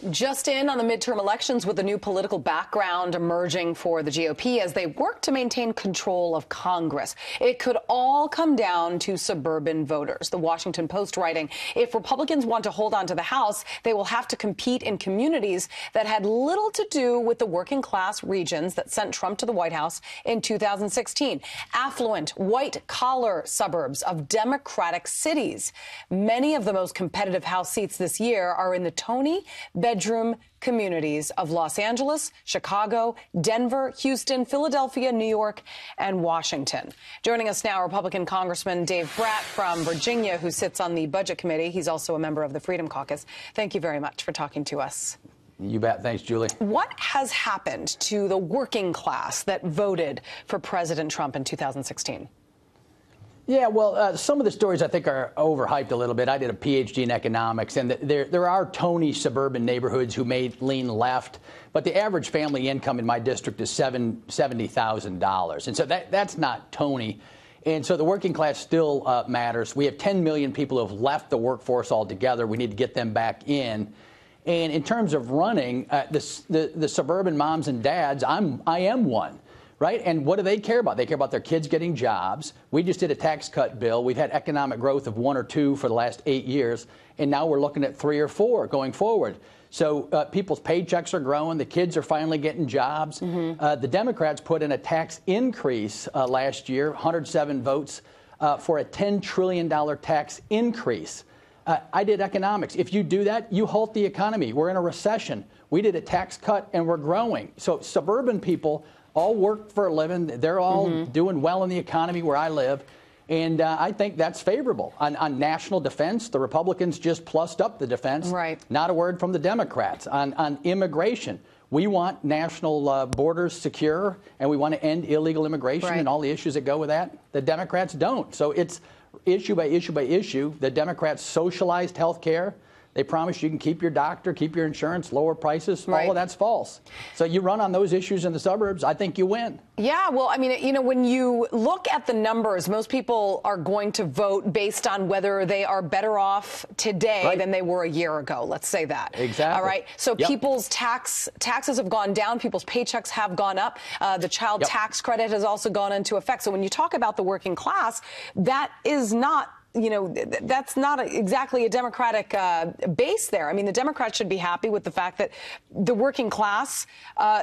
Just in on the midterm elections with a new political background emerging for the GOP as they work to maintain control of Congress. It could all come down to suburban voters. The Washington Post writing, if Republicans want to hold on to the House, they will have to compete in communities that had little to do with the working class regions that sent Trump to the White House in 2016. Affluent, white-collar suburbs of Democratic cities. Many of the most competitive House seats this year are in the Tony bedroom communities of Los Angeles, Chicago, Denver, Houston, Philadelphia, New York, and Washington. Joining us now, Republican Congressman Dave Brat from Virginia, who sits on the Budget Committee. He's also a member of the Freedom Caucus. Thank you very much for talking to us. You bet. Thanks, Julie. What has happened to the working class that voted for President Trump in 2016? Yeah, well, some of the stories I think are overhyped a little bit. I did a PhD in economics, and there are Tony suburban neighborhoods who may lean left, but the average family income in my district is $70,000, and so that's not Tony. And so the working class still matters. We have 10 million people who have left the workforce altogether. We need to get them back in. And in terms of running, the suburban moms and dads, I am one. Right? And what do they care about? They care about their kids getting jobs. We just did a tax cut bill. We've had economic growth of 1 or 2 for the last 8 years, and now we're looking at 3 or 4 going forward. So people's paychecks are growing. The kids are finally getting jobs. The Democrats put in a tax increase last year, 107 votes for a $10 trillion tax increase. I did economics. If you do that, you halt the economy. We're in a recession. We did a tax cut, and we're growing. So suburban people all work for a living. They're all doing well in the economy where I live. And I think that's favorable. On national defense, the Republicans just plussed up the defense. Right. Not a word from the Democrats. On immigration, we want national borders secure, and we want to end illegal immigration and all the issues that go with that. The Democrats don't. So it's issue by issue by issue. The Democrats socialized health care. They promise you can keep your doctor, keep your insurance, lower prices. All of that's false. So you run on those issues in the suburbs, I think you win. Yeah, well, I mean, you know, when you look at the numbers, most people are going to vote based on whether they are better off today than they were a year ago. Let's say that. Exactly. All right. So people's taxes have gone down. People's paychecks have gone up. The child tax credit has also gone into effect. So when you talk about the working class, that is not, you know, that's not exactly a Democratic base there. I mean, the Democrats should be happy with the fact that the working class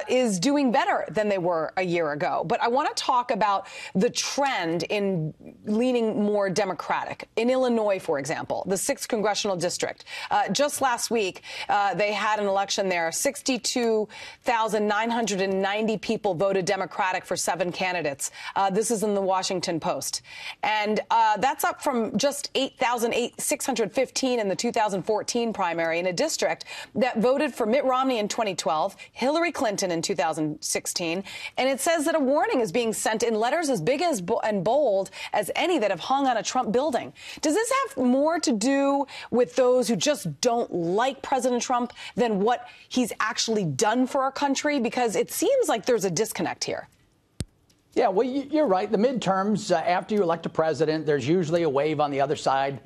is doing better than they were a year ago. But I want to talk about the trend in leaning more Democratic. In Illinois, for example, the 6th congressional district, just last week, they had an election there. 62,990 people voted Democratic for 7 candidates. This is in the Washington Post. And that's up from just 8,615 in the 2014 primary in a district that voted for Mitt Romney in 2012, Hillary Clinton in 2016. And it says that a warning is being sent in letters as big as and bold as any that have hung on a Trump building. Does this have more to do with those who just don't like President Trump than what he's actually done for our country? Because it seems like there's a disconnect here. Yeah, well, you're right. The midterms, after you elect a president, there's usually a wave on the other side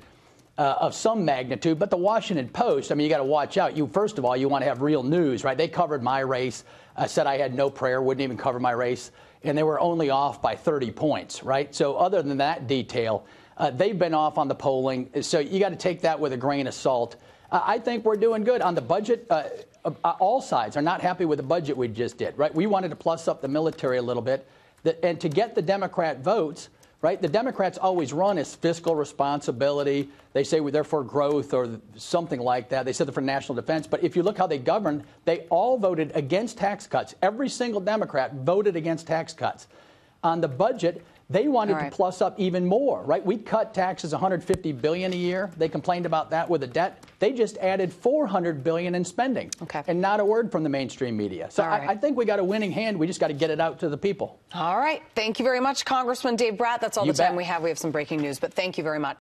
of some magnitude. But the Washington Post, I mean, you got to watch out. First of all, you want to have real news, right? They covered my race, said I had no prayer, wouldn't even cover my race, and they were only off by 30 points, right? So other than that detail, they've been off on the polling. So you got to take that with a grain of salt. I think we're doing good on the budget. All sides are not happy with the budget we just did, right? We wanted to plus up the military a little bit. And to get the Democrat votes, right, the Democrats always run as fiscal responsibility. They say they're for growth or something like that. They said they're for national defense. But if you look how they governed, they all voted against tax cuts. Every single Democrat voted against tax cuts. On the budget, they wanted to plus up even more, right? We cut taxes $150 billion a year. They complained about that with the debt. They just added $400 billion in spending, and not a word from the mainstream media. So I think we got a winning hand. We just got to get it out to the people. All right. Thank you very much, Congressman Dave Brat. That's all the time we have. We have some breaking news, but thank you very much.